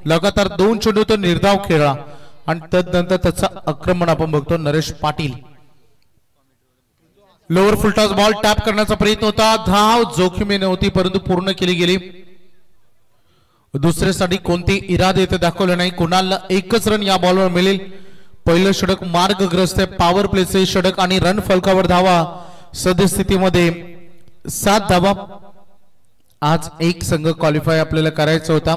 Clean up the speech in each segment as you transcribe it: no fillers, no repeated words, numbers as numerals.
लगातार 2 चेंडू तो निर्धाव खेळला आणि तदनंतर त्याचा आक्रमण आपण बघतो Naresh Patil. Lower full toss ball tap करण्याचा प्रयत्न होता, धाव जोखीम नव्हती परंतु पूर्ण केली गेली. दुसऱ्यासाठी कोणते इरादे ते दाखवले नाही. कुणालला एकच रन या बॉलवर मिळेल. पहिलं षटक मार्गग्रस्त आहे. पॉवर प्लेचे षटक आणि रन फलकावर धावा सद्यस्थितीमध्ये 7 धावा. आज एक संघ क्वालिफाय आपल्याला करायचा होता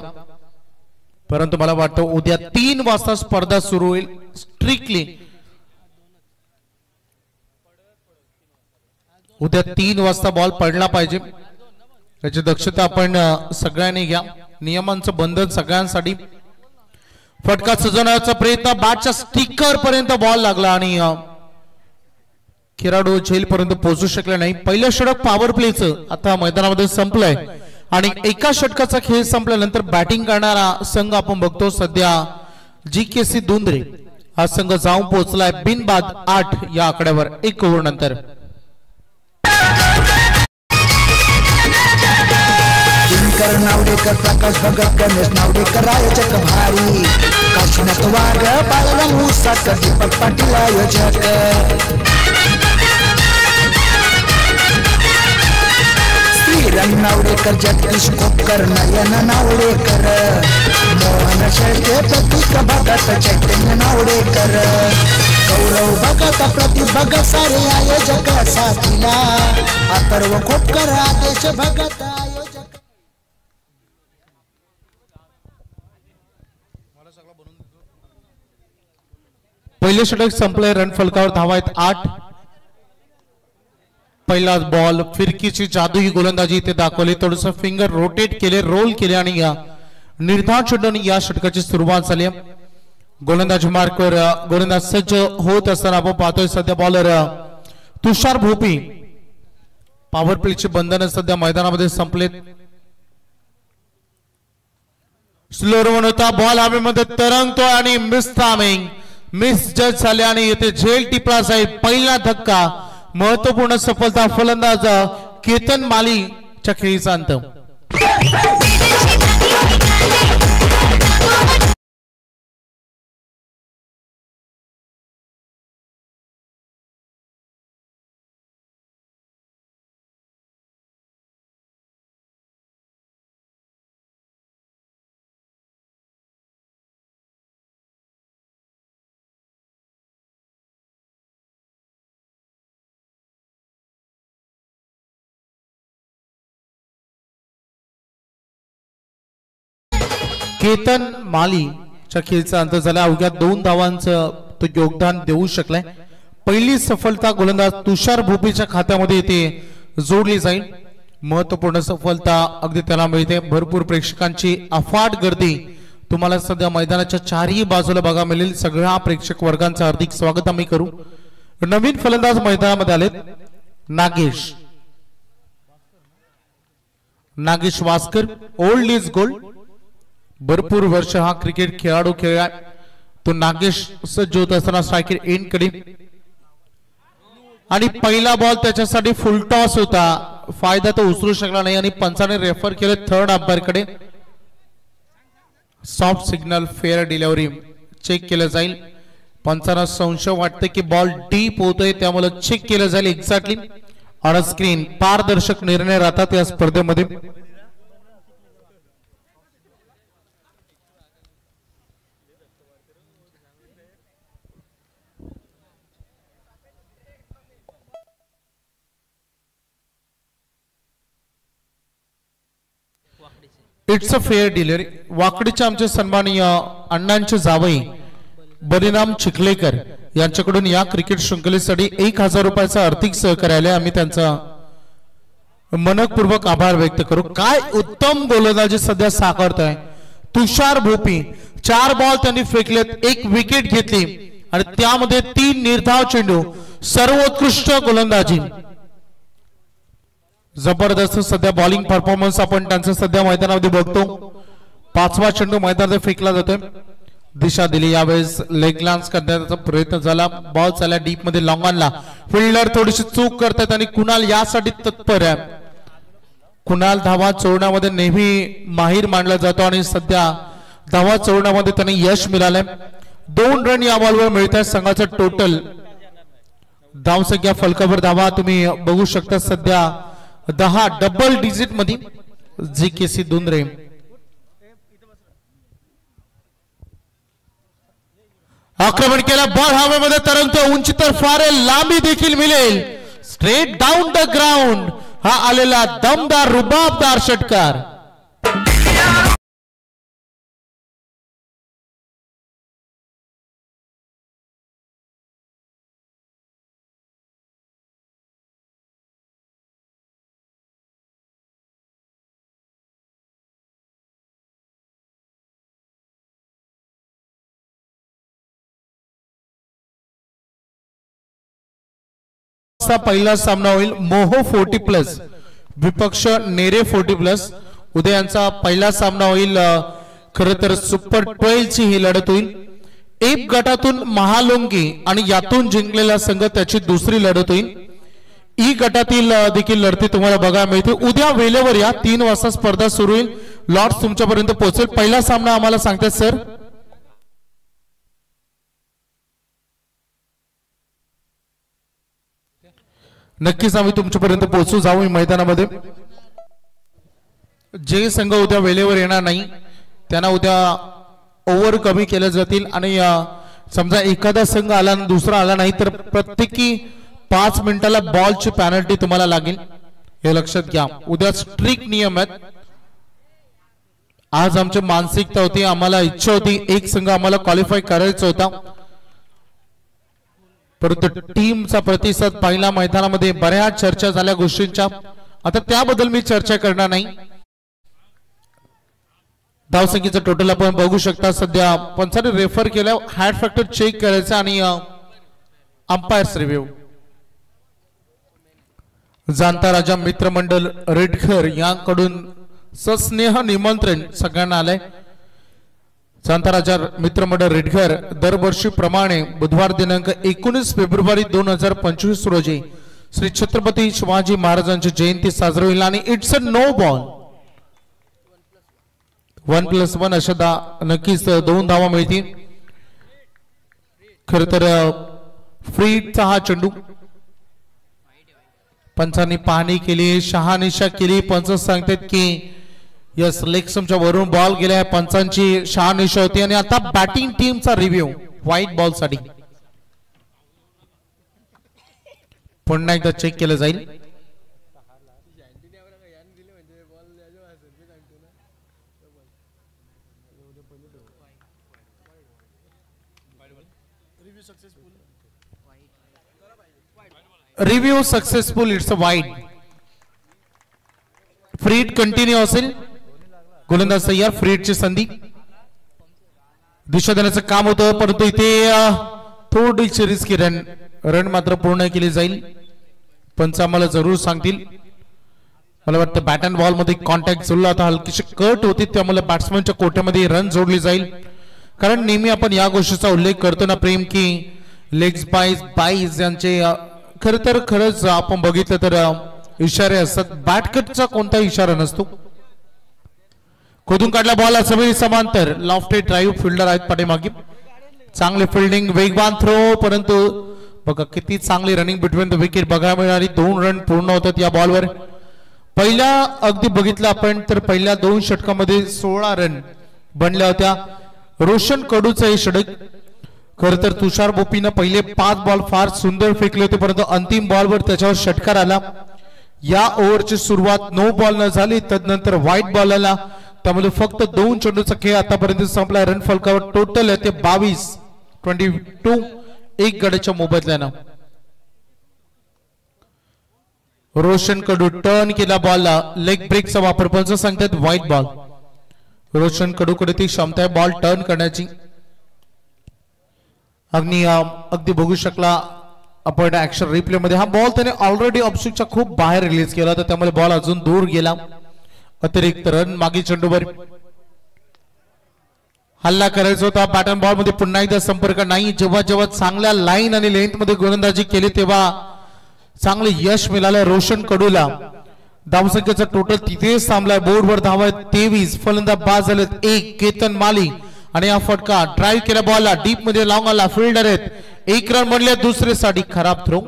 परंतु मला वाटतं उद्या 3 वाजता स्पर्धा सुरू होईल. स्ट्रिक्टली उद्या 3 वाजता बॉल पडला पाहिजे याची दक्षता आपण सगळ्यांनी घ्या. नियमांचं बंधन सगळ्यांसाठी. फटका सजवण्याचा प्रयत्न, बॅटच्या स्टिकर पर्यंत बॉल लागला आणि खेळाडू झेल पर्यंत पोहोचू शकले नाही. पहिलं षटक पॉवर प्लेचं आता मैदानामध्ये संपलंय आणि एका षटकाचा खेळ संपल्यानंतर बॅटिंग करणारा संघ आपण बघतो सध्या GKC दुंद्रे हा संघ जाऊन पोहोचलाय बिनबाद 8 या आकड्यावर 1 ओव्हर नंतर. नावडेकर, प्रकाश भगत, गणेश नावडेकर, आयोजक भारी, काशीनाथ वाघ, बाळाला मुसाकर, दीपक पाटील आयोजक, श्रीरंग नावडेकर, जगदीश खोपकर, नयन नावडेकर, मोहन शेळके, प्रतीक भगत, चैतन्य नावडेकर, गौरव भगत, प्रतीक भगत, सारे आयोजक साथीला, अथर्व खोपकर, आदेश भगत आयोजक. पहिले षटक संपले. रन फलकावर धावा आहेत 8. पहिला बॉल फिरकीची जादुई गोलंदाजी इथे दाखवली. थोडस फिंगर रोटेट केले, रोल केले आणि या निर्धाव चेंडूने या षटकाची सुरुवात झाली. गोलंदाजी मार्कवर गोलंदाज सज्ज होत असताना आपण पाहतोय सध्या बॉलर तुषार भोपी. पॉवर प्लेची बंधनं सध्या मैदानामध्ये संपलेत. स्लो रन होता, बॉल हवेमध्ये तरंगतोय आणि मिस टायमिंग, मिस जज झाले आणि येथे झेल टिपला जाईल. पहिला धक्का, महत्वपूर्ण सफलता फलंदाज केतन मालीच्या खेळीचा अंत. केतन मालीच्या खेळीचा अंत झाला. अवघ्या 2 धावांचं तो योगदान देऊ शकलाय. पहिली सफलता गोलंदाज तुषार भोपीच्या खात्यामध्ये येथे जोडली जाईल. महत्वपूर्ण सफलता अगदी त्याला मिळते. भरपूर प्रेक्षकांची अफाट गर्दी तुम्हाला सध्या मैदानाच्या चारही बाजूला बघा मिळेल. सगळ्या प्रेक्षक वर्गांचं हार्दिक स्वागत आम्ही करू. नवीन फलंदाज मैदानामध्ये आलेत. Nagesh Waskar, old is gold. भरपूर वर्ष हा क्रिकेट खेळाडू खेळला. तो नागेश सज्ज होत असताना स्ट्रायकर एंड कडे आणि पहिला बॉल त्याच्यासाठी फुल टॉस होता. फायदा तो उचलू शकला नाही आणि पंचाने रेफर केले थर्ड अंपायर कडे. Soft signal fair delivery check केलं जाईल. पंचांना संशय वाटते की बॉल डीप होतोय त्यामुळे चेक केलं जाईल. एक्झॅक्टली ऑन स्क्रीन पारदर्शक निर्णय राहतात या स्पर्धेमध्ये. It's a fair delivery. वाकडीचे आमचे सन्माननीय अण्णांचे जावई बलिराम चिखलेकर यांच्याकडून या क्रिकेट शृंखलेसाठी 1000 रुपयाचा आर्थिक सहकार्य आम्ही त्यांचा मनपूर्वक आभार व्यक्त करू. काय उत्तम गोलंदाजी सध्या साकारतोय तुषार भोपी. 4 बॉल त्यांनी फेकलेत, 1 विकेट घेतली आणि त्यामध्ये 3 निर्धाव चेंडू. सर्वोत्कृष्ट गोलंदाजी, जबरदस्त सध्या बॉलिंग परफॉर्मन्स आपण त्यांचं सध्या मैदानामध्ये बघतो. 5वा चेंडू मैदानात फेकला जातोय. दिशा दिली यावेळेस लेग लान्स करण्याचा प्रयत्न झाला. बॉल चालला डीप मध्ये लॉंग ऑनला. फिल्डर थोडीशी चूक करतात आणि कुणाल यासाठी तत्पर आहे. कुणाल धावा चोरण्यामध्ये नेहमी माहीर मानला जातो आणि सध्या धावा चढवण्यामध्ये त्यांना यश मिळालंय. 2 रन या बॉलवर मिळतात. संघाचं टोटल धावसंख्या फलकावर धावा तुम्ही बघू शकता सध्या 10 डबल डिजिट मध्ये जी.के.सी. दुंद्रे. आक्रमण केला. बॉल हवेमध्ये तरंगतो. उंची तर फार लांबी देखील मिळेल. स्ट्रेट डाऊन द ग्राउंड हा आलेला दमदार रुबाबदार षटकार. पहिला सामना होईल मोहो 40+ विपक्ष नेरे 40+. उद्या यांचा पहिला सामना होईल. खरं तर सुपर 12 ची ही लढत होईल. एप गटातून महालोंगी आणि यातून जिंकलेला संघ त्याची दुसरी लढत होईल. ई गटातील देखील लढती तुम्हाला बघायला मिळते. उद्या वेळेवर या 3 वाजता स्पर्धा सुरू होईल. लॉर्ड्स तुमच्यापर्यंत पोहोचेल. पहिला सामना आम्हाला सांगतात सर. नक्कीच आम्ही तुमच्यापर्यंत पोहोचू जाऊ मैदानामध्ये. जे संघ उद्या वेळेवर येणार नाही त्यांना उद्या ओव्हर कमी केले जातील आणि समजा एखादा संघ आला आणि दुसरा आला नाही तर प्रत्येकी 5 मिनिटाला बॉलची पेनल्टी तुम्हाला लागेल. हे लक्षात घ्या. उद्या स्ट्रिक्ट नियम आहेत. आज आमची मानसिकता होती, आम्हाला इच्छा होती एक संघ आम्हाला क्वालिफाय करायचा होता, परंतु टीमचा प्रतिसाद पहिल्या मैदानामध्ये बऱ्याच चर्चा झाल्या गोष्टींच्या. आता त्याबद्दल मी चर्चा करणार नाही. धावसंख्येचं टोटल आपण बघू शकता. सध्या पंचाने रेफर केलं. हॅड फॅक्टर चेक करायचं आणि अंपायर्स रिव्ह्यू. जाणता राजा मित्रमंडळ रेडकर यांकडून सस्नेह निमंत्रण सगळ्यांना आलंय. जाणता राजा मित्रमंडळ रेडकर दरवर्षीप्रमाणे बुधवार दिनांक 19 फेब्रुवारी 2025 रोजी श्री छत्रपती शिवाजी महाराजांची जयंती साजरी होईल आणि इट्स अ नो बॉल 1+1 अशा नक्कीच 2 धावा मिळतील. खर तर फ्रीचा हा चेंडू पंचांनी पाहणी केली, शहानिशा केली. पंच सांगतात की यस लेगस्टंपच्या वरून बॉल गेला. पंचांची शहानिशा होती आणि आता बॅटिंग टीमचा रिव्ह्यू व्हाईट बॉल साठी पुन्हा एकदा चेक केलं जाईल. Review successful. It's a wide. फ्रीड कंटिन्यू असेल. गोलंदाज तयार. फ्रीडची संधी दिशा देण्याचं काम होतं, परंतु इथे थोडीशी रिस्की रन मात्र पूर्ण केली जाईल. पंच आम्हाला जरूर सांगतील. मला वाटतं बॅट अँड बॉल मध्ये कॉन्टॅक्ट जोडला होता, हलकीशी कट होती, त्यामुळे बॅट्समनच्या कोट्यामध्ये रन जोडली जाईल. कारण नेहमी आपण या गोष्टीचा उल्लेख करतो ना प्रेम की लेग्स बाईज यांचे खरंच आपण बघितलं तर इशारे असतात. बॅटकटचा कोणता इशारा नसतो. खोदून काढला बॉल समीर समांतर. लॉफ्टेड ड्राईव्ह फिल्डर आहेत पाठीमागे. चांगले फिल्डिंग, वेगवान थ्रो, परंतु बघा किती चांगली रनिंग बिटवीन द विकेट बघायला मिळाली. 2 रन पूर्ण होतात या बॉलवर. पहिल्या अगदी बघितलं आपण तर पहिल्या 2 षटकामध्ये 16 रन बनल्या होत्या. रोशन कडूचं हे षटक. खर तर तुषार बोपीनं पहिले 5 बॉल फार सुंदर फेकले होते, परंतु अंतिम बॉलवर त्याच्यावर षटकार आला. या ओव्हरची सुरुवात नो बॉल न झाली, तदनंतर व्हाईट बॉल आला, त्यामुळे फक्त 2 चेंडूचा खेळ आतापर्यंत संपला. रन फलकावर टोटल आहे ते 22 एक गड्याच्या मोबदल्यानं. रोशन कडू टर्न केला बॉलला. लेग ब्रेकचा वापर पंच सांगतात व्हाईट बॉल. रोशन कडूकडे ती क्षमता आहे बॉल टर्न करण्याची. अगदी बघू शकला आपण ऍक्शन रिप्ले मध्ये हा बॉल त्याने ऑलरेडी ऑप्शनच्या खूप बाहेर रिलीज केला होता, त्यामुळे बॉल अजून दूर गेला. अतिरिक्त रन मागे चेंडूवर हल्ला करायचा होता. बॅट अँड बॉल मध्ये पुन्हा एकदा संपर्क नाही. जेव्हा चांगल्या लाईन आणि लेंथ मध्ये गोलंदाजी केली तेव्हा चांगले यश मिळालं रोशन कडूला. धावसंख्येचा टोटल तिथेच थांबलाय. बोर्डवर धावा 23. फलंदाज बाद झालेत 1. केतन माली आणि हा फटका ड्राईव्ह केला बॉलला डीप मध्ये लॉंग आला फिल्डर आहेत 1 रन बनले दुसरे साठी खराब थ्रो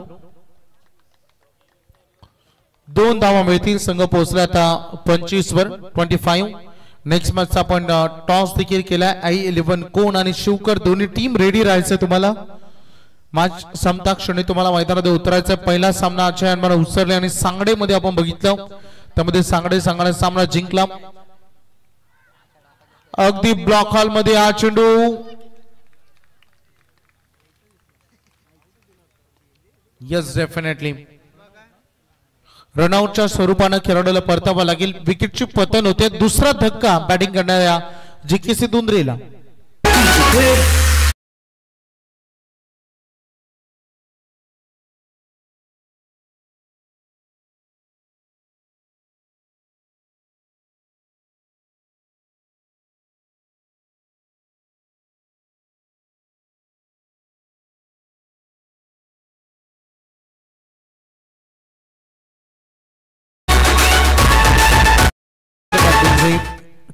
2 धावा मिळतील संघ पोहोचला आता 25 वर 25 नेक्स्ट मॅच आपण टॉस देखील केलाय I11 कोण आणि शिवकर दोन्ही टीम रेडी राहायचं तुम्हाला मॅच संपता क्षणी तुम्हाला मैदानामध्ये उतरायचं पहिला सामना अजय अनमन उसरले आणि सांगडे मध्ये आपण बघितलं त्यामध्ये सांगडे संघाने सामना जिंकला अगदी ब्लॉक हॉल मध्ये हा चेंडू यस डेफिनेटली रनआउटच्या स्वरूपाने खेळाडूला परतावा लागेल विकेटची पतन होते दुसरा धक्का बॅटिंग करणाऱ्या JKC दुंद्रेला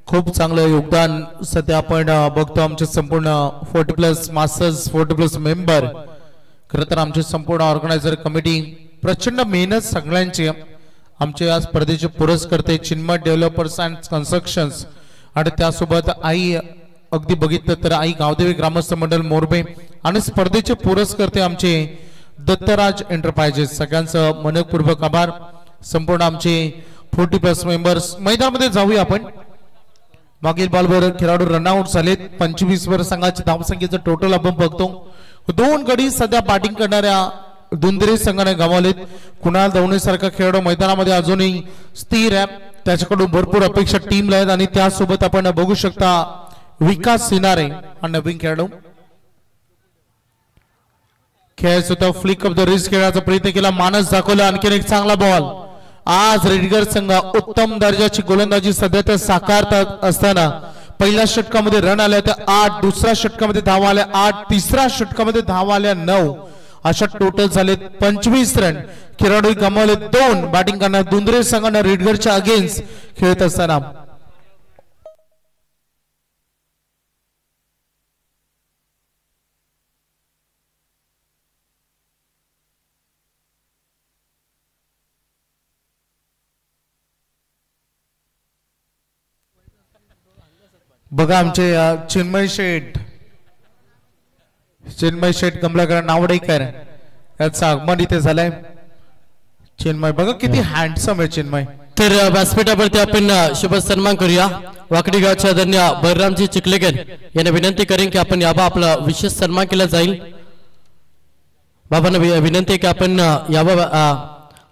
खूप चांगलं योगदान सध्या आपण बघतो आमचे संपूर्ण 40+ मास्टर्स 40+ मेंबर खरं तर आमचे संपूर्ण ऑर्गनायझर कमिटी प्रचंड मेहनत सगळ्यांची आमचे या स्पर्धेचे पुरस्कर्ते चिन्मय डेव्हलपर्स अँड कन्स्ट्रक्शन्स आणि त्यासोबत आई अगदी बघितलं तर आई गावदेवी ग्रामस्थ मंडळ मोरबे आणि स्पर्धेचे पुरस्कर्ते आमचे दत्तराज एंटरप्राइजेस सगळ्यांचं मनपूर्वक आभार संपूर्ण आमचे 40+ मेंबर्स मैदानामध्ये जाऊया आपण मागील बॉलवर खेळाडू रनआउट झालेत 25 वर संघाची धावसंख्येचं टोटल आपण बघतो 2 गडी सध्या बॅटिंग करणाऱ्या दुंद्रे संघाने गमावलेत कुणाल दवणे सारखा खेळाडू मैदानामध्ये अजूनही स्थिर आहे त्याच्याकडून भरपूर अपेक्षा टीमला आहेत आणि त्यासोबत आपण बघू शकता विकास सिनारे हा नवीन खेळाडू खेळायचं होतं फ्लिक ऑफ द रिस्ट खेळायचा प्रयत्न केला मानस दाखवला आणखीन एक चांगला बॉल आज रेडगर संघ उत्तम दर्जाची गोलंदाजी सध्या तर साकारतात असताना पहिल्या षटकामध्ये रन आले तर 8 दुसऱ्या षटकामध्ये धावा आल्या 8 तिसऱ्या षटकामध्ये धावा आल्या 9 अशा टोटल झाले 25 रन खेळाडू गमावले 2 बॅटिंग करणार दुंद्रे संघाने रेडगरच्या अगेन्स्ट खेळत असताना बघा आमचे चिन्मय शेठ कमलाकर नावडेकर याचा आगमन इथे झालाय चिन्मय बघा किती हँडसम आहे चिन्मय तर व्यासपीठावरती आपण शुभ सन्मान करूया वाकडी गावच्या आदरणीय बलरामजी चिखलेकर यांना विनंती करेन की आपण यावा आपला विशेष सन्मान केला जाईल बाबांना विनंती की आपण यावा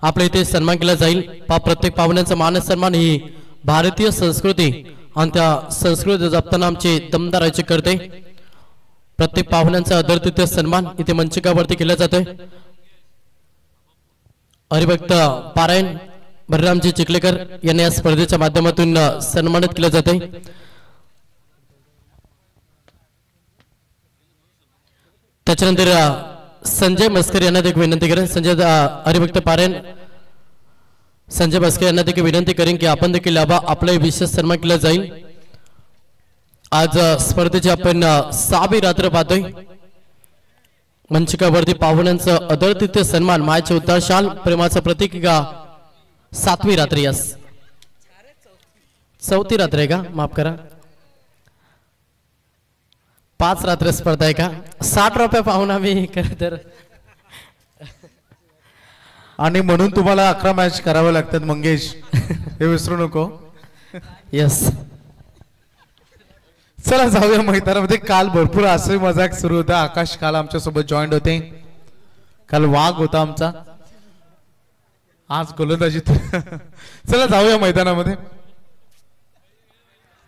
आपल्या इथे सन्मान केला जाईल प्रत्येक पाहुण्यांचा मान सन्मान ही भारतीय संस्कृती आणि त्या संस्कृती जपताना आमचे दमदार राज्य करते प्रत्येक पाहुण्यांचा आदरातिथ्य सन्मान इथे मंचिकावरती केला जातोय हरिभक्त पारायण बलरामजी चिखलेकर यांना या स्पर्धेच्या माध्यमातून सन्मानित केले जाते त्याच्यानंतर संजय मस्कर यांना देखील विनंती करेन संजय हरिभक्त पारायण संजय मस्कर यांना देखील विनंती करेन की आपण देखील आपला विशेष सन्मान केला जाईल आज स्पर्धेची आपण 6वी रात्र पाहतोय मंचिकावरती पाहुण्यांचं आदरातिथ्य सन्मान मायचे उद्धार शाल प्रेमाचं प्रतीक का 7वी रात्र यस 4थी रात्र आहे का माफ करा 5 रात्र स्पर्धा आहे का 60 रुपये पाहून आम्ही खरं तर आणि म्हणून तुम्हाला 11 मॅच करावे लागतात मंगेश हे विसरू नको यस चला जाऊया मैदानामध्ये काल भरपूर असे मजाक सुरू होता आकाश काल आमच्या सोबत जॉईंट होते काल वाघ होता आमचा आज गोलंदाजी चला जाऊया मैदानामध्ये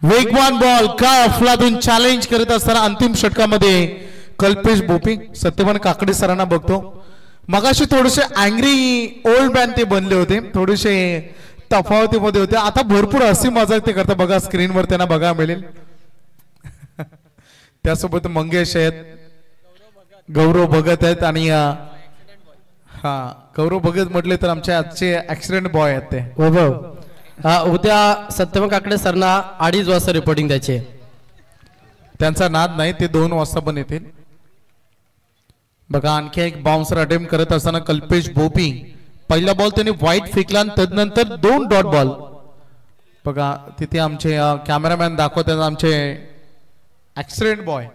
वेगवान बॉल काय अफलातून चॅलेंज करत असताना अंतिम षटकामध्ये कल्पेश बोपी सत्यवान काकडे सरांना बघतो मगाशी थोडेसे अँग्री ओल्ड मॅन ते बनले होते थोडेसे तफावतीमध्ये होते आता भरपूर हसी मजाक ते करता बघा स्क्रीनवर त्यांना बघा मिळेल त्यासोबत मंगेश आहेत गौरव भगत आहेत आणि हा गौरव भगत म्हटले तर आमच्या आजचे ऍक्सिडेंट बॉय आहेत ते वैभव उद्या सत्यवान काकडे सरना 2:30 वाजता रिपोर्टिंग द्यायची त्यांचा नाद नाही, ते 2 वाजता पण येतील. बघा आणखी एक बाउन्सर अटेम्प्ट करत असताना कल्पेश भोपी पहिला बॉल त्याने वाईट फेकला आणि तदनंतर 2 डॉट बॉल. बघा तिथे आमचे कॅमेरामॅन दाखवतात आमचे ऍक्सिडेंट बॉय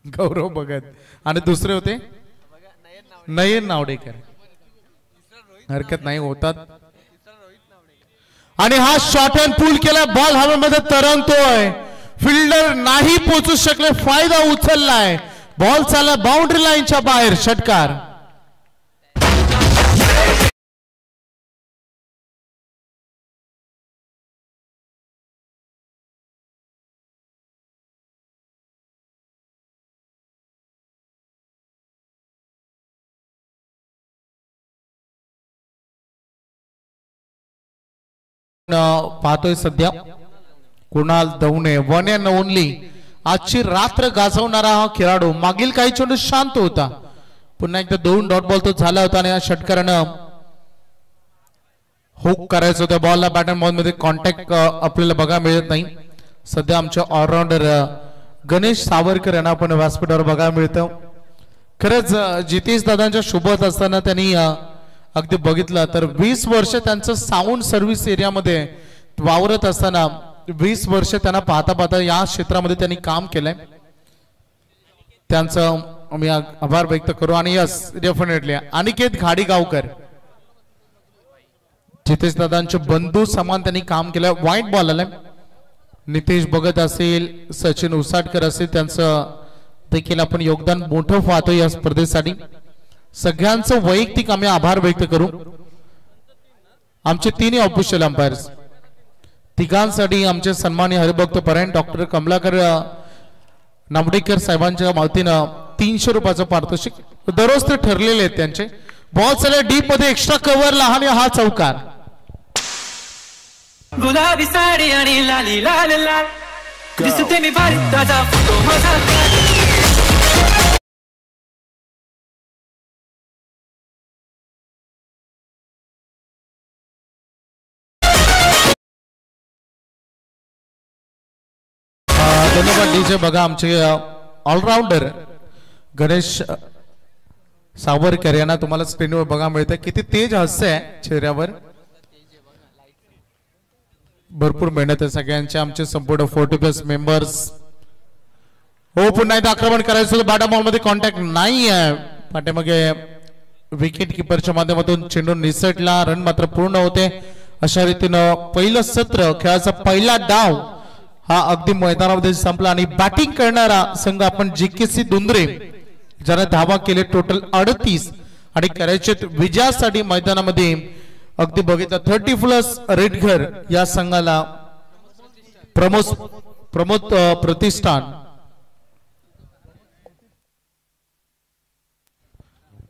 गौरव भगत आणि दुसरे होते नयन नावडेकर. हरकत नाही होतात. आणि हा शॉट अँड पूल केला, बॉल हवेमध्ये तरंगतोय, फिल्डर नाही पोहोचू शकले, फायदा उचललाय, बॉल चालला बाउंड्री लाईनच्या बाहेर, षटकार. पाहतोय सध्या Kunal Davane, one and only आजची रात्र गाजवणारा हा खेळाडू. मागील काही चेंडू शांत होता, पुन्हा एकदा 2 डॉट बॉल तो झाला होता आणि या षटकारानं हुक करायचं होतं बॉलला. बॅट अँड बॉल मध्ये कॉन्टॅक्ट आपल्याला बघायला मिळत नाही. सध्या आमचे ऑलराऊंडर गणेश सावरकर यांना आपण व्यासपीठावर बघायला मिळतं. खरंच जितेश दादांच्या सोबत असताना त्यांनी अगदी बघितलं तर 20 वर्ष त्यांचं साऊंड सर्व्हिस एरियामध्ये वावरत असताना 20 वर्ष त्यांना पाहता पाहता या क्षेत्रामध्ये त्यांनी काम केलंय. त्यांचं आम्ही आभार व्यक्त करू. आणि यस डेफिनेटली अनिकेत घाडीगावकर जितेश दादांचे बंधू समान त्यांनी काम केलं. व्हाईट बॉल आलाय. नितेश भगत असेल, सचिन उसाटकर असेल, त्यांचं देखील आपण योगदान मोठं पाहतो या स्पर्धेसाठी. सगळ्यांचं वैयक्तिक आम्ही आभार व्यक्त करू. आमचे 3 ऑफिशियल अंपायर्स तिघांसाठी आमचे सन्माननीय हरिभक्त परायण डॉक्टर कमलाकर नामडेकर साहेबांच्या वतीनं 300 रुपयाचं पारितोषिक दररोज ते ठरलेले आहेत त्यांचे. बॉल चालला डीप मध्ये, एक्स्ट्रा कव्हर लहान, हा चौकार. गुलाबी साडी आणि लाली लाल लाल दिसते मी भारी, ताजा फोटो माझा. धन्यवाद डीजे. बघा आमचे ऑलराऊंडर गणेश सावरकर यांना तुम्हाला स्क्रीनवर बघा मिळतं. किती तेज हास्य आहे चेहऱ्यावर, भरपूर मेहनत आहे सगळ्यांच्या. आमचे संपूर्ण 40+ मेंबर्स. हो पुन्हा एकदा आक्रमण करायचं, बॅट बॉल मध्ये कॉन्टॅक्ट नाही आहे. पाठीमागे विकेट किपरच्या माध्यमातून चेंडू निसटला, रन मात्र पूर्ण होते. अशा रीतीनं पहिलं सत्र, खेळाचा पहिला डाव हा अगदी मैदानामध्ये संपला. आणि बॅटिंग करणारा संघ आपण JKC दुंद्रे ज्याने धावा केले टोटल 38 आणि करायचे विजयासाठी मैदानामध्ये अगदी बघितलं 30+ रेडघर या संघाला प्रमोद प्रतिष्ठान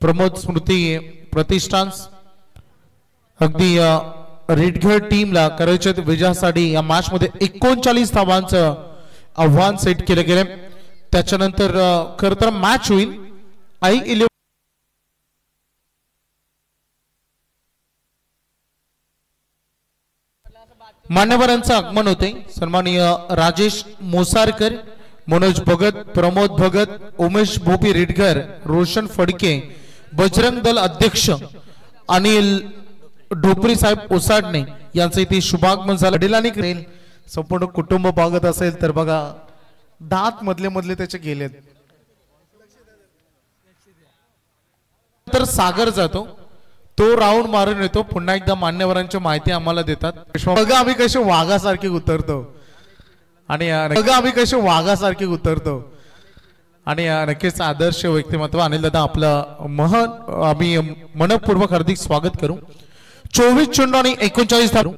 प्रमोद स्मृती प्रतिष्ठान अगदी रेडघर टीमला करायचे विजयासाठी या मॅच मध्ये 39 धावांचं आव्हान सेट केलं गेलं. त्याच्यानंतर खरं तर मॅच होईल I-11 मान्यवरांचं आगमन होते. सन्माननीय राजेश मोसारकर, मनोज भगत, प्रमोद भगत, उमेश भोपी रेडघर, रोशन फडके, बजरंग दल अध्यक्ष अनिल ढोपरी साहेब ओसाडणे यांचं इथे शुभागमन झालं. वडिलांनी करेल संपूर्ण कुटुंब बघत असेल तर बघा दात मधले त्याचे गेलेत. तर सागर जातो, तो राऊंड मारून येतो. पुन्हा एकदा मान्यवरांची माहिती आम्हाला देतात. बघा आम्ही कसे वाघासारखे उतरतो आणि बघा आम्ही कसे वाघासारखे उतरतो. आणि नक्कीच आदर्श व्यक्तिमत्व अनिल दादा आपलं आम्ही मनपूर्वक हार्दिक स्वागत करू. 24 चेंडू आणि 39 धावा,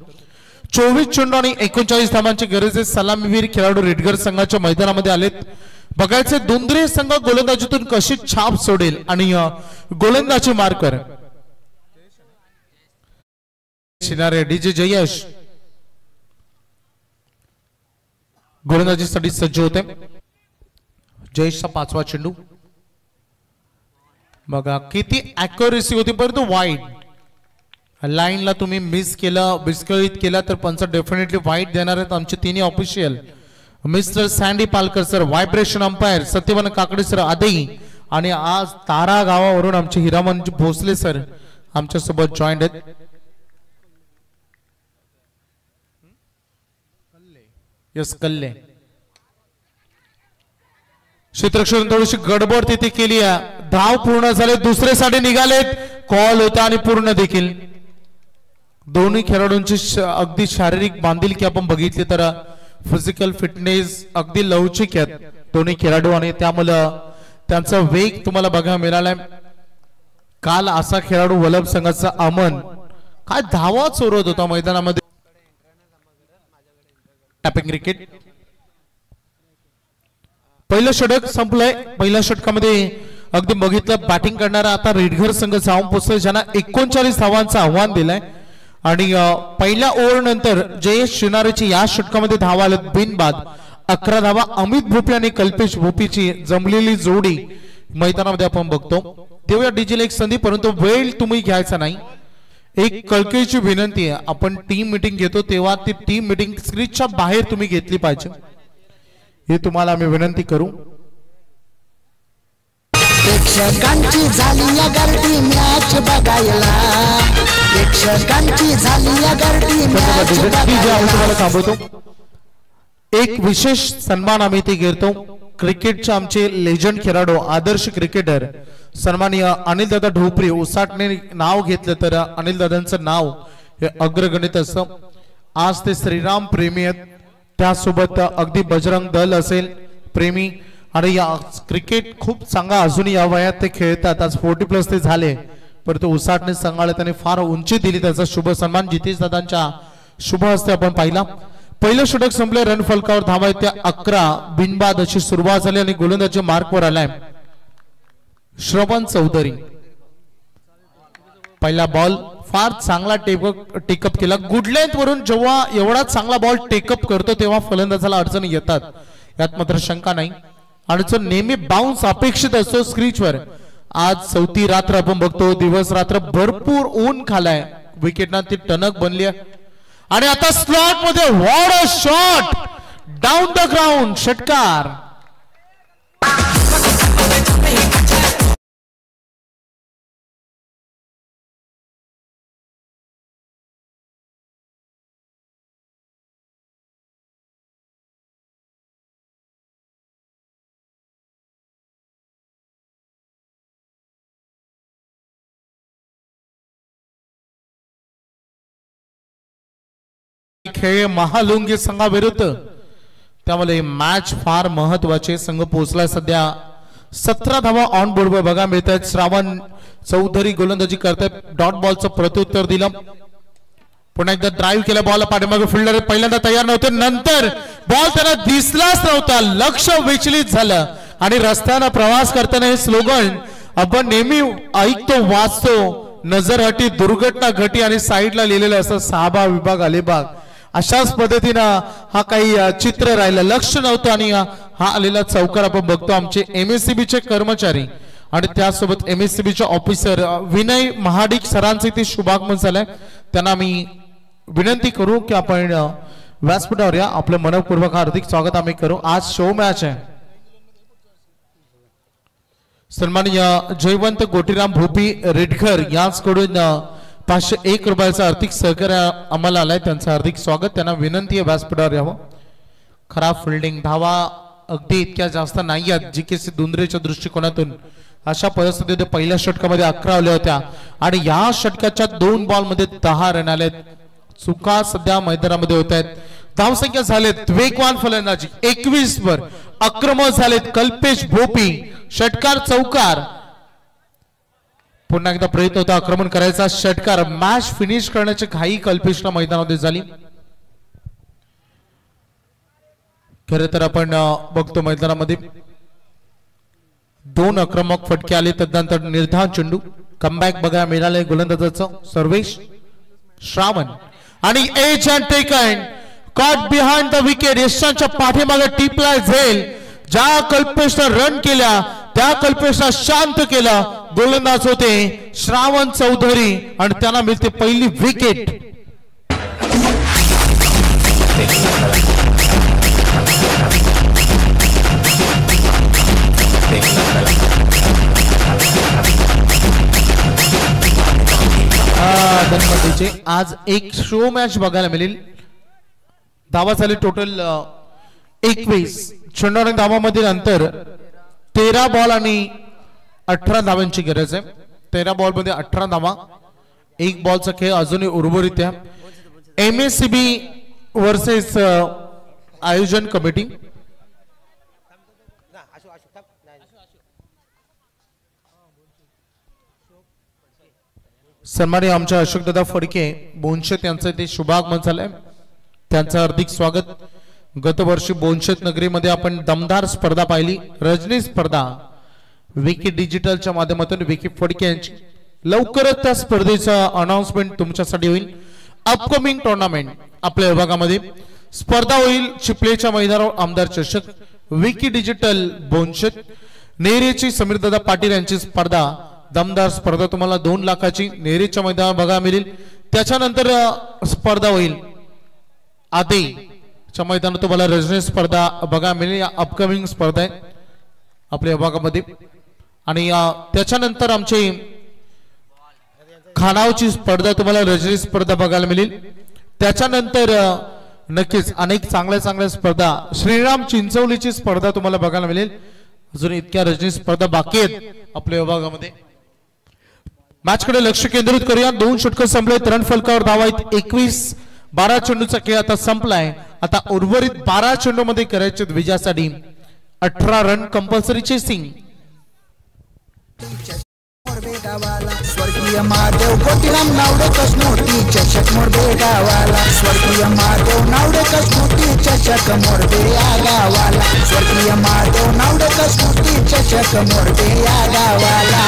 24 चेंडू आणि 39 धावांची गरज. सलामीवीर खेळाडू रेडघर संघाच्या मैदानामध्ये आलेत. बघायचे दुंद्रे संघ गोलंदाजीतून कशी छाप सोडेल आणि गोलंदाजी मार्कर शिनारे डीजे जयेश गोलंदाजीसाठी सज्ज होते. जयेशचा 5वा चेंडू बघा किती ॲक्युरेसी होती, परंतु वाईड लाईनला तुम्ही मिस केलं, विस्कळीत केला तर पंच डेफिनेटली वाईट देणार आहेत आमचे 3 official. Mister Sandy Palkar sir, vibration umpire Satyawan Kakade sir आदई, आणि आज तारा गावावरून आमचे हिरामन भोसले सर आमच्या सोबत जॉईंट आहेत. यस कल्ले क्षेत्ररक्षण थोडीशी गडबड तिथे केली आहे. धाव पूर्ण झाले, दुसरे साठी निघालेत, कॉल होता आणि पूर्ण देखील. दोन्ही खेळाडूंची अगदी शारीरिक बांधिलकी आपण बघितली तर फिजिकल फिटनेस अगदी लवचिक आहेत दोन्ही खेळाडू, आणि त्यामुळे त्यांचा वेग तुम्हाला बघायला मिळालाय. काल असा खेळाडू वल्लभ संघाचा अमन काय धावा चोरत होता मैदानामध्ये. टॅपिंग क्रिकेट पहिलं षटक संपलंय. पहिल्या षटकामध्ये अगदी बघितलं बॅटिंग करणारा आता रेडघर संघ जाऊन पोहोचले, ज्यांना 39 धावांचं आव्हान दिलंय. आणि पहिल्या ओव्हर नंतर जयेश शिनारेची या षटकामध्ये धावा आल्यात बिनबाद. 11 धावा अमित भोपे आणि कल्पेश भोपीची जमलेली जोडी मैदानामध्ये आपण बघतो. देऊया डीजेला एक संधी, परंतु वेळ तुम्ही घ्यायचा नाही. एक कळकळीची विनंती आहे, आपण टीम मीटिंग घेतो तेव्हा ती टीम मीटिंग स्क्रीनच्या बाहेर तुम्ही घेतली पाहिजे, हे तुम्हाला आम्ही विनंती करू. प्रेक्षकांची झाली या गर्दी मॅच बघायला, प्रेक्षकांची झाली या गर्दी मॅच बघायला. थांबवतो. एक विशेष सन्मान आम्ही ते घेतो. क्रिकेटचे आमचे लेजंड खेळाडू आदर्श क्रिकेटर सन्माननीय अनिल दादा ढोपरे उसाटने नाव घेतलं तर अनिल दादांचं नाव हे अग्रगणित असतं. आज ते श्रीराम प्रेमी आहेत, त्यासोबत अगदी बजरंग दल असेल प्रेमी, आणि या क्रिकेट खूप चांगला अजूनही या वयात ते खेळतात. आज 40+ ते झाले, परंतु उसाटने संघाला त्यांनी फार उंची दिली. त्याचा शुभ सन्मान जितेश दादांच्या शुभ हस्ते आपण पाहिला. पहिलं षटक संपले, रन फलकावर धावा आहेत त्या 11, बिनबाद अशी सुरुवात झाली आणि गोलंदाजी मार्कवर आलाय श्रवण चौधरी. पहिला बॉल फार चांगला टेकअप केला. गुड लेंथ वरून जेव्हा एवढा चांगला बॉल टेकअप करतो तेव्हा फलंदाजाला अडचणी येतात, यात मात्र शंका नाही. अडचण नेहमी बाउन्स अपेक्षित असतो स्क्रीचवर. आज 4थी रात्र आपण बघतो, दिवस रात्र भरपूर ऊन खालाय, विकेटना ती टणक बनली आहे. आणि आता स्लॉट मध्ये what a shot down the ground, षटकार. खेळ महालुंगी संघाविरुद्ध, त्यामुळे मॅच फार महत्वाचे. संघ पोहोचलाय सध्या 17 धावा ऑन बोर्डवर बघा मिळत आहेत. श्रावण चौधरी गोलंदाजी करतायत. डॉट बॉलचं प्रत्युत्तर दिलं, पुन्हा एकदा ड्राईव्ह केला बॉल. पाठीमागे फिल्डर पहिल्यांदा तयार नव्हते, नंतर बॉल त्यांना दिसलाच नव्हता, लक्ष विचलित झालं. आणि रस्त्यानं प्रवास करताना हे स्लोगन आपण नेहमी ऐकतो वाचतो, नजर हटी दुर्घटना घटी, आणि साईडला लिहिलेलं असं 6 विभाग अलिबाग. अशाच पद्धतीनं हा काही चित्र राहिलं, लक्ष नव्हतं. आणि हा आलेला चौकार आपण बघतो आमचे MSCB चे कर्मचारी आणि त्यासोबत MSCB चे ऑफिसर विनय महाडिक सरांचे ते शुभागमन झालंय. त्यांना मी विनंती करू की आपण व्यासपीठावर या, आपलं मनपूर्वक हार्दिक स्वागत आम्ही करू. आज शो मॅच आहे. सन्माननीय जयवंत गोटीराम भोपी रेडघर यांच्याकडून 501 रुपयाचं आर्थिक सहकार्य आम्हाला आलाय, त्यांचं हार्दिक स्वागत. त्यांना विनंती आहे व्यासपीठावर यावं. खराब फिल्डिंग, धावा अगदी इतक्या जास्त नाही आहेत GKC दुंद्रेच्या दृष्टिकोनातून. अशा परिस्थितीत पहिल्या षटकामध्ये 11 आल्या होत्या आणि या षटकाच्या 2 बॉलमध्ये 10 रन आलेत. चुका सध्या मैदानामध्ये होत आहेत. धावसंख्या झालेत, वेगवान फलंदाजी 21 वर आक्रमक झालेत कल्पेश भोपी. षटकार चौकार, पुन्हा एकदा प्रयत्न होता आक्रमण करायचा, षटकार. मॅच फिनिश करण्याची घाई कल्पेशला मैदानामध्ये झाली. खरं तर आपण बघतो मैदानामध्ये 2 आक्रमक फटके आले, तदनंतर निर्धाव चेंडू. कमबॅक बघायला मिळाले गोलंदाजाचं सर्वेश श्रावण. आणि edge and taken caught behind the wicket. यशांच्या पाठीमागे टिपला झेल. ज्या कल्पेशनं रन केल्या त्या कल्पेशला शांत केला गोलंदाज होते श्रावण चौधरी आणि त्यांना मिळते पहिली विकेट. म्हणजे आज एक शो मॅच बघायला मिळेल. धावा झाले टोटल 21. चेंडू आणि धावामधील अंतर 13 बॉल आणि 18 धावांची गरज आहे. 13 बॉल मध्ये 18 धावा. एक बॉलचा खेळ अजूनही उर्वरित आहे. MSCB वर्सेस आयोजन कमिटी. सन्माननीय आमच्या अशोकदादा फडके बोनशेत यांचं ते शुभागमन झालंय. त्यांचं हार्दिक स्वागत. गतवर्षी बोनशेत नगरीमध्ये आपण दमदार स्पर्धा पाहिली. रजनी स्पर्धा विकी डिजिटलच्या माध्यमातून विकी फडके यांची. लवकरच त्या स्पर्धेचा अनाउन्समेंट तुमच्यासाठी होईल. अपकमिंग टुर्नामेंट आपल्या विभागामध्ये स्पर्धा होईल. चिपलेच्या मैदानावर आमदार चषक विकी डिजिटल बोनशेत. नेरेची समीरदादा पाटील यांची स्पर्धा दमदार स्पर्धा तुम्हाला 2 लाखाची नेरेच्या मैदानावर बघायला मिळेल. त्याच्यानंतर स्पर्धा होईल आदेच्या मैदानावर तुम्हाला रजनी स्पर्धा बघायला मिळेल. या अपकमिंग स्पर्धा आहे आपल्या विभागामध्ये. आणि त्याच्यानंतर आमची खानावची स्पर्धा तुम्हाला रजनी स्पर्धा बघायला मिळेल. त्याच्यानंतर नक्कीच अनेक चांगल्या स्पर्धा श्रीराम चिंचवलीची स्पर्धा तुम्हाला बघायला मिळेल. अजून इतक्या रजनी स्पर्धा बाकी आहेत आपल्या विभागामध्ये. मॅच कडे लक्ष केंद्रित करूया. 2 षटक संपलेत. रन फलकावर धावा आहेत 21. 12 चेंडूचा खेळ आता संपलाय. आता उर्वरित 12 चेंडू मध्ये करायचे विजयासाठी 18 रन कंपल्सरी चेसिंग. स्वर्गीय महादेव गोटीराम नावडेकर स्मृती चषक मोरबे गावाला. स्वर्गीय महादेव नावडेकर स्मृती चषक मोरबे या गावाला. स्वर्गीय महादेव नावडेकर स्मृती चषक मोरबे या गावाला.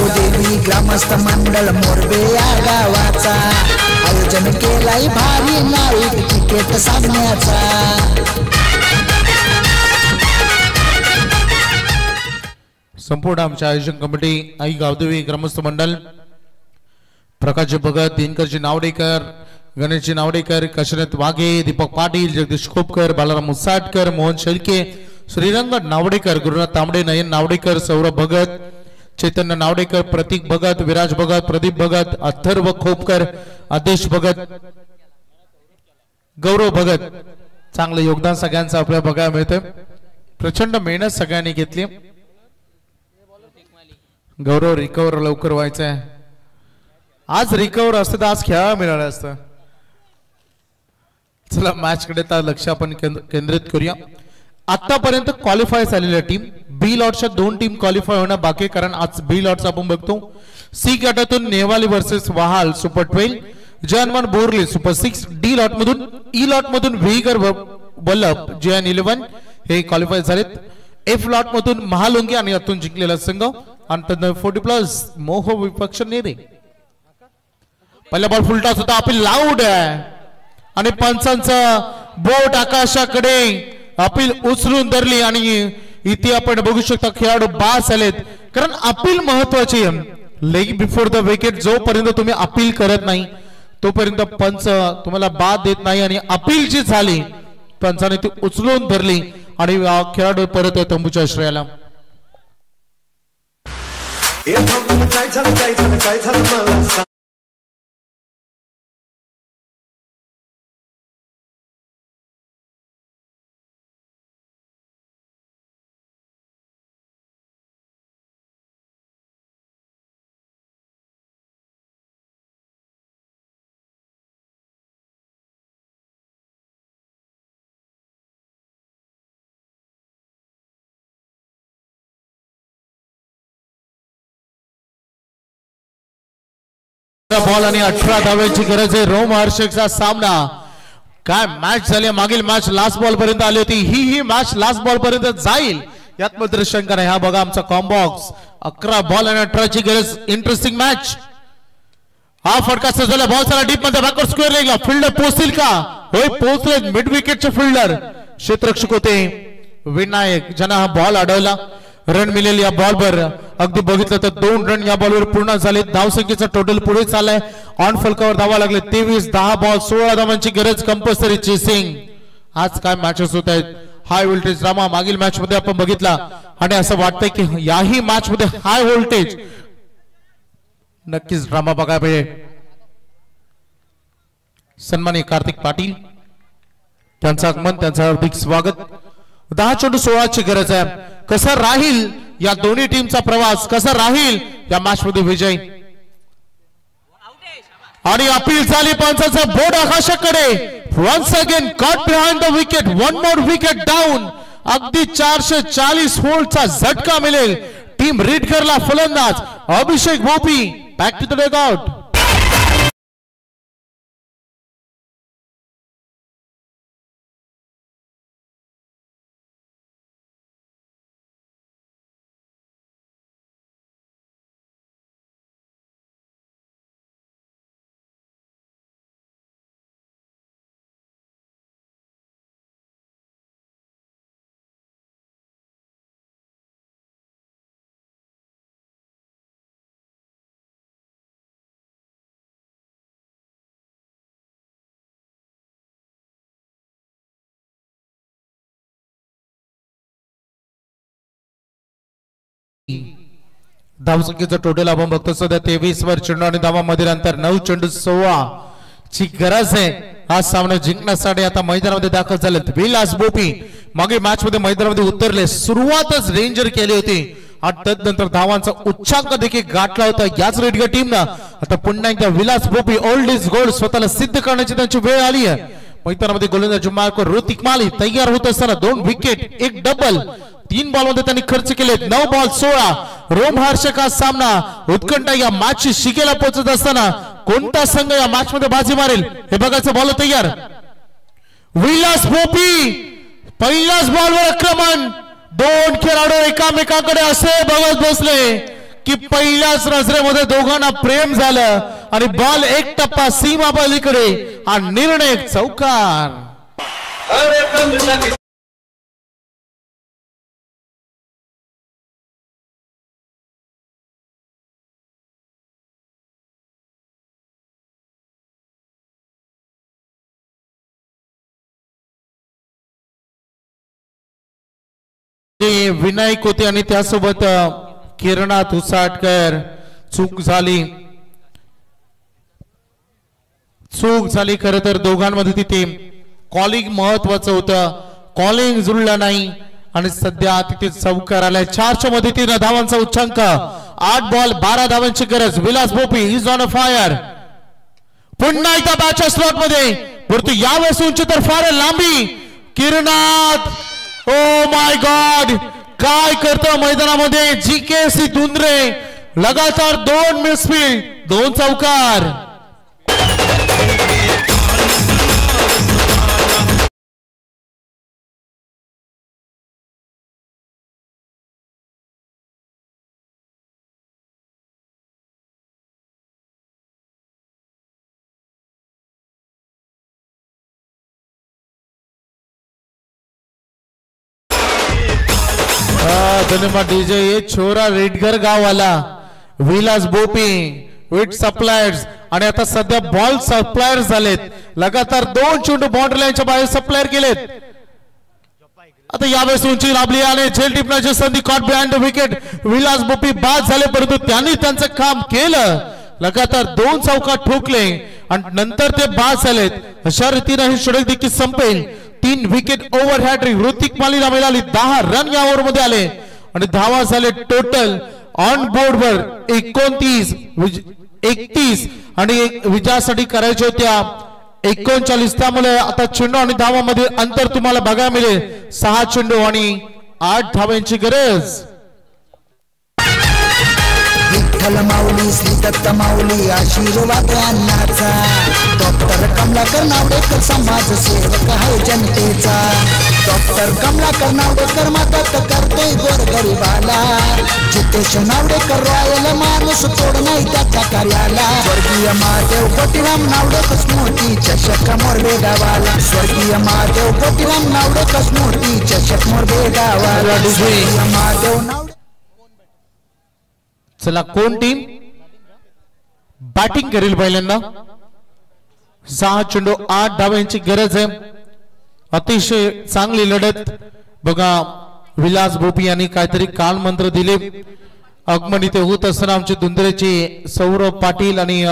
देवी ग्रामस्थ मंडळ मोरबे या गावाचा आयोजन केलाय भारी नाईट क्रिकेट सामन्याचा. संपूर्ण आमच्या आयोजन कमिटी आई गावदेवी ग्रामस्थ मंडळ प्रकाश भगत, दिनकरजी नावडेकर, गणेशजी नावडेकर, काशीनाथ वाघे, दीपक पाटील, जगदीश खोपकर, बालाराम मुसाटकर, मोहन शेळके, श्रीरंग नावडेकर, गुरुनाथ तांबडे, नयन नावडेकर, सौरभ भगत, चैतन्य नावडेकर, प्रतीक भगत, विराज भगत, प्रदीप भगत, अथर्व खोपकर, आदेश भगत, गौरव भगत. चांगलं योगदान सगळ्यांचं आपल्याला बघायला मिळतं. प्रचंड मेहनत सगळ्यांनी घेतली. गौरव रिकवर लवकर व्हायचं आहे. आज रिकवर असतं तर आज खेळायला मिळालं असतं. चला मॅच कडे तर लक्ष आपण केंद्रित करूया. आतापर्यंत क्वालिफाय झालेल्या टीम बी लॉटच्या 2 टीम क्वालिफाय होणं बाकी. कारण आज बी लॉटचा आपण बघतो. सी गटातून नेवाली वर्सेस वहाल सुपर 12, जयनमान बोरले सुपर 6. डी लॉट मधून ई लॉट मधून व्हीगर वल्लभ जयन 11 हे क्वालिफाय झालेत. एफ लॉट मधून महालुंगी आणि यातून जिंकलेला संघ आणि 40+ मोह विपक्ष नेरे. पहिला बॉल फुलटाच होता. अपील लाऊड आहे आणि पंचांचा बोट आकाशाकडे अपील उचलून धरली. आणि इथे आपण बघू शकता खेळाडू बास आलेत. कारण अपील महत्वाची आहे. लेग बिफोर द विकेट जोपर्यंत तुम्ही अपील करत नाही तोपर्यंत पंच तुम्हाला बाद देत नाही. आणि अपील जी झाली पंचाने ती उचलून धरली आणि खेळाडू परत तंबूच्या आश्रयाला. बॉल आणि 18 धावांची गरज आहे. रोम हर्षकचा सामना. काय मॅच झाली. मागील मॅच लास्ट बॉल पर्यंत आली होती. ही मॅच लास्ट बॉल पर्यंत जाईल यात मात्र शंका नाही. हा बघा आमचा कॉम्बॉक्स. 11 बॉल आणि 18ची गरज. Interesting match. हा फटका सजवला. बॉल चला डीप मध्ये बॅकवर्ड स्क्वेअर लेगला. फिल्डर पोहोचतील का? होय पोहोचले. मिड विकेटचे फिल्डर क्षेत्ररक्षक होते विनायक ज्यांना हा बॉल अडवला. रन मिळेल या बॉलवर. अगदी बघितलं तर 2 रन या बॉलवर पूर्ण झाले. धावसंख्येचा टोटल पुढे चाललाय. ऑन फलकावर धावा लागले 23. 10 बॉल 16 धावांची गरज. Compulsory chasing. आज काय मॅचेस होत आहेत. हाय व्होल्टेज ड्रामा मागील मॅच मध्ये आपण बघितला आणि असं वाटतंय की याही मॅच मध्ये हाय व्होल्टेज नक्कीच ड्रामा बघायला पाहिजे. सन्माननीय कार्तिक पाटील त्यांचं आगमन, त्यांचं हार्दिक स्वागत. 10 चेंडू 16 ची गरज आहे. कसा राहील या दोन्ही टीमचा प्रवास, कसा राहील या मॅच मध्ये विजय. आणि अपील झाली पंचाचा बोर्ड आकाशाकडे. Once again caught behind the wicket. One more wicket down. अगदी 440 व्होल्टचा झटका मिळेल टीम रीडकरला. फलंदाज Abhishek Bhopi back to the dugout. धावसंख्येचं टोटल आपण बघतो सध्या 23 वर चेंडू आणि धावांमधील अंतर 9 चेंडू 16 ची गरज आहे हा सामना जिंकण्यासाठी. आता मैदानामध्ये दाखल झालेत विलास बोपी. मागे मॅच मध्ये मैदानामध्ये उतरले. सुरुवातच डेंजर केली होती आणि तदनंतर धावांचा उच्चांक देखील गाठला होता याच रेडगर टीमनं. आता पुन्हा एकदा विलास बोपी ओल्ड इज गोल्ड स्वतःला सिद्ध करण्याची त्यांची वेळ आली आहे. मैदानामध्ये गोलंदाज मार्क ऋतिक माली तयार होत असताना 2 विकेट 1 डबल 3 बॉल मध्ये त्यांनी खर्च केले. 9 बॉल 16 रोमहर्षक सामना. उत्कंठा या मॅच ची शिकेला पोहोचत असताना कोणता संघ या मॅच मध्ये बाजी मारेल हे बघायचं. बॉल तयार. विलास भोपी पहिल्याच बॉलवर आक्रमण. 2 खेळाडू एकामेकांकडे असे बघत बसले की पहिल्याच नजरेमध्ये दोघांना प्रेम झालं आणि बॉल 1 टप्पा सीमा पलीकडे आणि निर्णय चौकार. विनायक होते आणि त्यासोबत किरणात उसाटकर. चूक झाली खरं तर दोघांमध्ये. तिथे कॉलिंग महत्वाचं होतं. कॉलिंग जुळलं नाही आणि सध्या तिथे चौकार आलाय. 4च्या मदतीने धावांचा उच्चांक. 8 बॉल 12 धावांची गरज. विलास बोपी इज ऑन अ फायर. पुन्हा एकदा बॅटच्या स्लॉट मध्ये परंतु यावेळेस उंची तर फार लांबी. किरणात ओ माय गॉड काय करतो मैदानामध्ये जीकेसी दुंद्रे. लगातार 2 मिसफील्ड 2 चौकार. धन्यवाद डीजे. ये छोरा रेडगर गाव वाला विलास बोपी विट सप्लायर्स आणि आता सध्या बॉल सप्लायर्स झालेत. लगातार 2 चेंडू बाउंड्री लाईनच्या बाहेर सप्लायर केलेत. आता यावेळेस उंची लाभली आणि झेल टिपण्याची संधी. Caught behind the wicket. Vilas Bopi बाद झाले परंतु त्यांनी त्यांचं काम केलं. लगातार 2 चौकार ठोकले आणि नंतर ते बाद झालेत. अशा रीतीने ही षटक देखील संपेल. 3 विकेट ओव्हर हॅट्रिक ऋतिक मालीला मिळाली. 10 रन या ओव्हर मध्ये आले आणि धावा झाले टोटल ऑन बोर्ड वर 29 31 आणि विजयासाठी करायच्या होत्या 39. त्यामुळे आता चेंडू आणि धावांमध्ये अंतर तुम्हाला बघायला मिळेल. 6 चेंडू आणि 8 धावांची गरज. विठ्ठल माऊली श्री दत्त माऊली आशीर्वाद अन्नाचा. डॉक्टर कमलाकर नावडेकर समाज सेवक आहे जनतेचा. डॉक्टर कमलाकर नावडेकर मदत करते गोरगरिबाला. जितेश नावडेकर रॉयल माणूस तोड नाही त्याच्या कार्याला. स्वर्गीय महादेव कोटीराम नावडेकर स्मृती चषक मोरबे गावाला. स्वर्गीय महादेव कोटीराम नावडेकर स्मृती चषक मोरबे गावाला. स्वर्गीय महादेव नावडे चला कोण टीम बॅटिंग करेल पहिल्यांदा 6 चेंडू 8 धावांची गरज आहे अतिशय चांगली लढत बघा विलास भोपी यांनी काहीतरी काल मंत्र दिले आगमन इथे होत असताना आमचे दुंदरेचे सौरभ पाटील आणि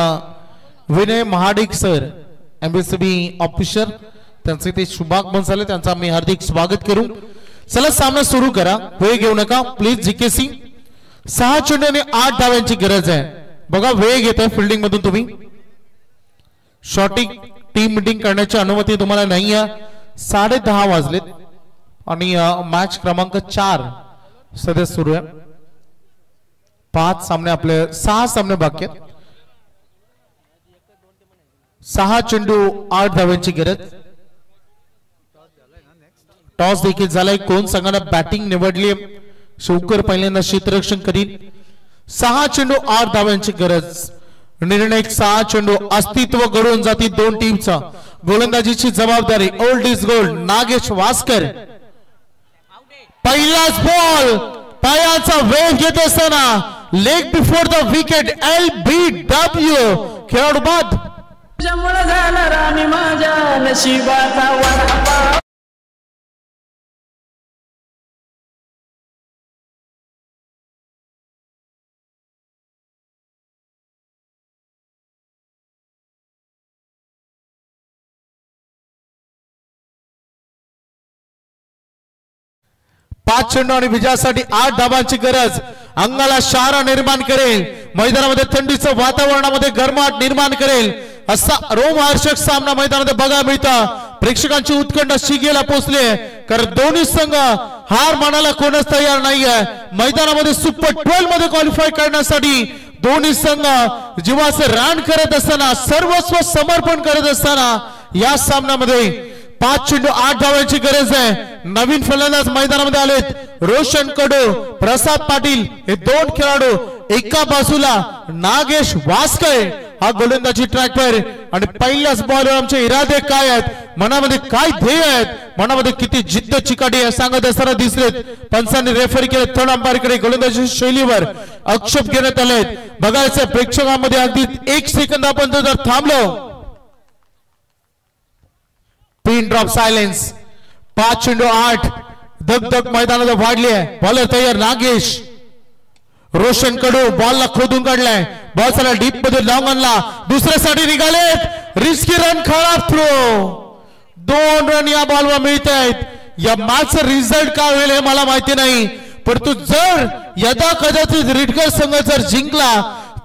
विनय महाडिक सर एमबीसीबी ऑफिसर त्यांचे ते शुभागमन झाले त्यांचा मी हार्दिक स्वागत करू चला सामना सुरू करा वेळ घेऊ नका प्लीज जीकेसी 6 चेंडू आणि 8 धावांची गरज आहे बघा वेळ घेत आहे फिल्डिंग मधून तुम्ही शॉटिंग टीम मीटिंग करण्याची अनुमती तुम्हाला नाही आहे 10:30 वाजलेत आणि मॅच क्रमांक 4 सध्या सुरू आहे 5 सामने आपले 6 सामने बाकी आहेत 6 चेंडू 8 धावांची गरज टॉस देखील झालाय कोण संघाने बॅटिंग निवडली शिवकर पहिल्यांदा क्षेत्ररक्षण करील 6 चेंडू 8 धावांची गरज निर्णायक 6 चेंडू अस्तित्व घडवून जाती दोन टीमचा गोलंदाजीची जबाबदारी old is gold Nagesh Waskar पहिलाच बॉल पायाचा वेग घेत असताना leg before the wicket LBW खेळाडू बाद झाला राणी माझ्या नशिबाचा वरपा 5 चेंडू आणि विजयासाठी 8 धावांची गरज अंगाला शारा निर्माण करेल मैदानामध्ये थंडीचं वातावरणामध्ये गरमाट निर्माण करेल असा रोमहर्षक सामना मैदानामध्ये बघायला मिळता प्रेक्षकांची उत्कंठा शिगेला पोहोचली कारण दोन्ही संघ हार मानायला कोणच तयार नाहीये मैदानामध्ये सुपर 12 मध्ये क्वालिफाय करण्यासाठी दोन्ही संघ जीवाचे रान करत असताना सर्वस्व समर्पण करत असताना या सामन्यामध्ये 5 चेंडू 8 धावांची गरज आहे नवीन फलंदाज मैदानामध्ये आलेत रोशन कडू प्रसाद पाटील हे दोन खेळाडू एका बाजूला नागेश वास्कर हा गोलंदाजी ट्रॅकवर आणि पहिल्याच बॉलवर आमचे इरादे काय आहेत मनामध्ये काय ध्येय आहेत मनामध्ये किती जिद्द चिकाटी आहे सांगत असताना दिसलेत पंचांनी रेफरी केले थर्ड अंपायरकडे गोलंदाजी शैलीवर आक्षेप घेण्यात आलेत बघायचं प्रेक्षकांमध्ये अगदी 1 सेकंद आपण जर थांबलो पिन ड्रॉप सायलेन्स 5 चेंडू 8 धगधग मैदानात वाढली आहे बॉलर तयार नागेश रोशन कडू बॉलला खोदून काढलाय बॉल चला डीप मध्ये लॉंग आणला दुसऱ्यासाठी निघालेत रिस्की रन खराब थ्रो 2 रन या बॉलवर मिळत आहेत या मॅचचा रिझल्ट काय होईल हे मला माहिती नाही परंतु जर यदा कदाचित रिडकर संघ जर जिंकला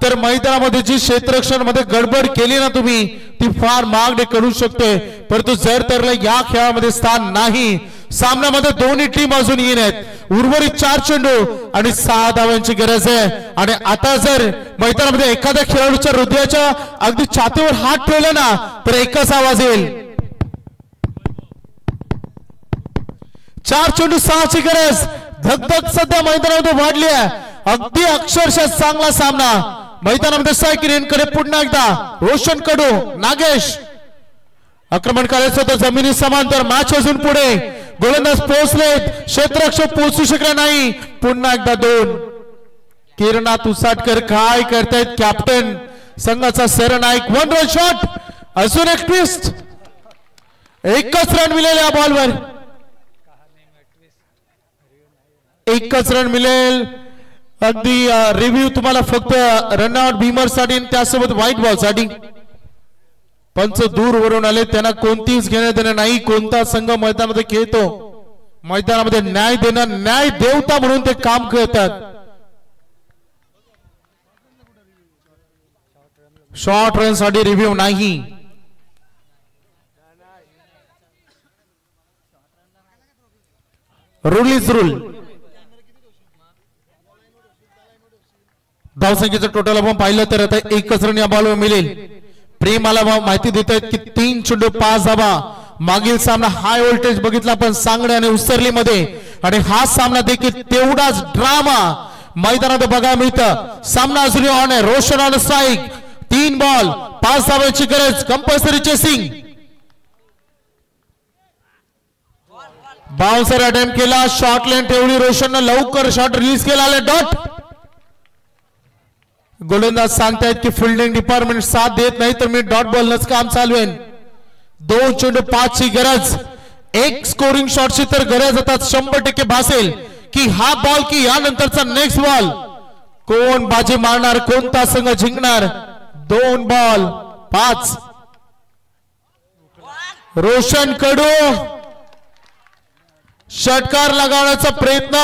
तर मैदानामध्ये जी क्षेत्ररक्षण मध्ये गडबड केली ना तुम्ही ती फार मागणी करू शकते परंतु जर तर या खेळामध्ये स्थान नाही सामन्यामध्ये दोन्ही टीम अजून येत आहेत उर्वरित 4 चेंडू आणि 6 धावांची गरज आहे आणि आता जर मैदानामध्ये एखाद्या खेळाडूच्या हृदयाच्या अगदी छातीवर हात ठेवला ना तर एकच आवाज येईल 4 चेंडू 6 ची गरज धगधग सध्या मैदानामध्ये वाढली आहे अगदी अक्षरशः चांगला सामना मैदानामध्ये सायकिरींकडे पुन्हा एकदा रोशन कडू नागेश आक्रमण करायचं होतं जमिनी समांतर मॅच अजून पुढे गोलंदाज पोहोचलेत क्षेत्ररक्षक पोहोचू शकले नाही पुन्हा एकदा 2 किरणात उसाटकर काय करतायत कॅप्टन संघाचा सरनायक 1 रन शॉट अजून एक ट्विस्ट एकच रन मिळेल या बॉलवर एकच रन मिळेल अगदी रिव्ह्यू तुम्हाला फक्त रनआउट भीमर साठी त्यासोबत व्हाईट बॉल साठी पंच दूर वरून आले त्यांना कोणतीच घेण्यात येणार नाही कोणता संघ मैदानामध्ये खेळतो मैदानामध्ये न्याय देणार न्याय देवता म्हणून ते काम करतात शॉर्ट रन साठी रिव्ह्यू नाही रूल इज रूल धावसंख्येचं टोटल आपण पाहिलं तर आता एकच रन या बॉलवर मिळेल प्रेमाला माहिती देत आहेत की 3 चेंडू 5 धावा मागील सामना हाय व्होल्टेज बघितला पण सांगणे आणि उसरली मध्ये आणि हा सामना देखील तेवढाच ड्रामा मैदानात बघायला मिळतं सामना अजूनही ऑन आहे रोशन ऑन स्ट्राईक 3 बॉल 5 धावांची गरज कंपल्सरी चेसिंग बाउन्सर अटेम्प्ट केला शॉर्ट लाईन ठेवली रोशनने लवकर शॉट रिलीज केला डॉट गोलंदाज सांगतायत की फिल्डिंग डिपार्टमेंट साथ देत नाही तर मी डॉट बॉलनच काम चालवेन. 2 चेंडू 5 ची गरज. एक स्कोरिंग शॉटची तर गरज आता 100% भासेल की हा बॉल की यानंतरचा नेक्स्ट बॉल कोण बाजी मारणार, कोणता संघ जिंकणार. 2 बॉल 5. रोशन कडू षटकार लगावण्याचा प्रयत्न.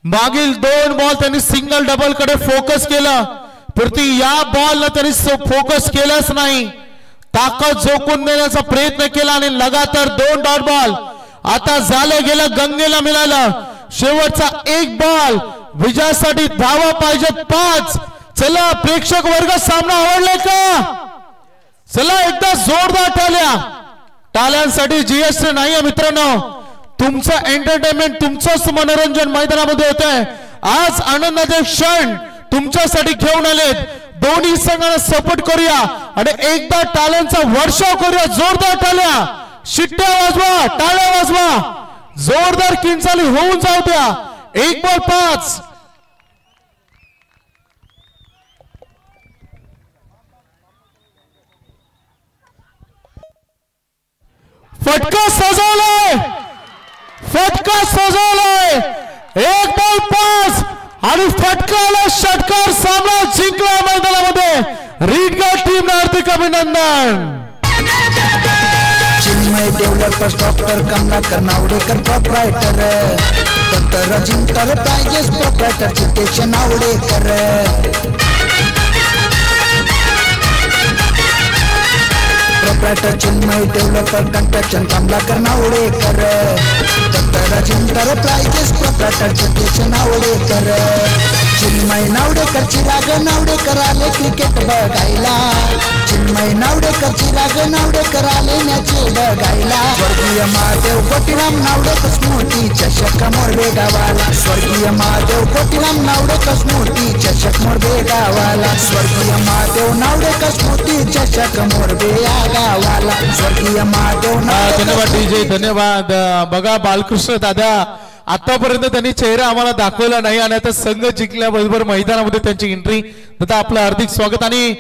मागील 2 बॉल त्यांनी सिंगल डबल कडे फोकस केला, परंतु या बॉलला त्यांनी फोकस केलाच नाही. ताकद झोकून देण्याचा प्रयत्न केला आणि लगातार 2 डॉट बॉल. आता झालं गेलं, गंगेला मिळाला. शेवटचा 1 बॉल. विजयासाठी धावा पाहिजेत 5. चला प्रेक्षक वर्ग, सामना आवडलाय का? चला एकदा जोरदार टाळ्या. टाळ्यांसाठी जीएसटी नाहीये मित्रांनो. तुमचं एंटरटेनमेंट, तुमचंच मनोरंजन मैदानामध्ये होत आहे. आज आनंदाचे क्षण तुमच्यासाठी घेऊन आलेत. दोन्ही संघांना सपोर्ट करूया आणि एकदा टाळ्यांचा वर्षाव करूया. जोरदार टाळ्या, शिट्ट्या वाजवा, टाळ्या वाजवा, जोरदार किंचाली होऊन जाऊ द्या. 1 बॉल 5. फटका सजवलाय, फटका सजवलाय. 1 बॉल 5 आणि फटकाला षटकार. सामना जिंकला मैदानामध्ये. रीडगड टीम हार्दिक अभिनंदन. Chinmay developers doctor Kamlakar Navdekar proprietor. Doctor Ajinkya prizes proprietor Chitesh Navdekar. Proprietor Chinmay developer construction Kamlakar Navdekar. Doctor Ajinkya prizes proprietor Chitesh Navdekar. Chinmay Navdekar, Chirag Navdekar आले क्रिकेट बघायला. चिन्मय नावडेकर, चिराग नावडेकर आले मॅच बघायला. स्वर्गीय महादेव गोटीराम नावडेकर स्मृती चषक मोरबे गावाला. स्वर्गीय महादेव गोटीराम नावडेकर स्मृती चषक मोरबे गावाला. स्वर्गीय महादेव नावडेकर स्मृती चषक मोरबे या गावाला. स्वर्गीय महादेव. धन्यवाद डीजे, धन्यवाद. बघा बालकृष्ण दादा आतापर्यंत त्यांनी चेहरा आम्हाला दाखवला नाही आणि आता संघ जिंकल्याबरोबर मैदानामध्ये त्यांची एंट्री. दादा आपलं हार्दिक स्वागत. आणि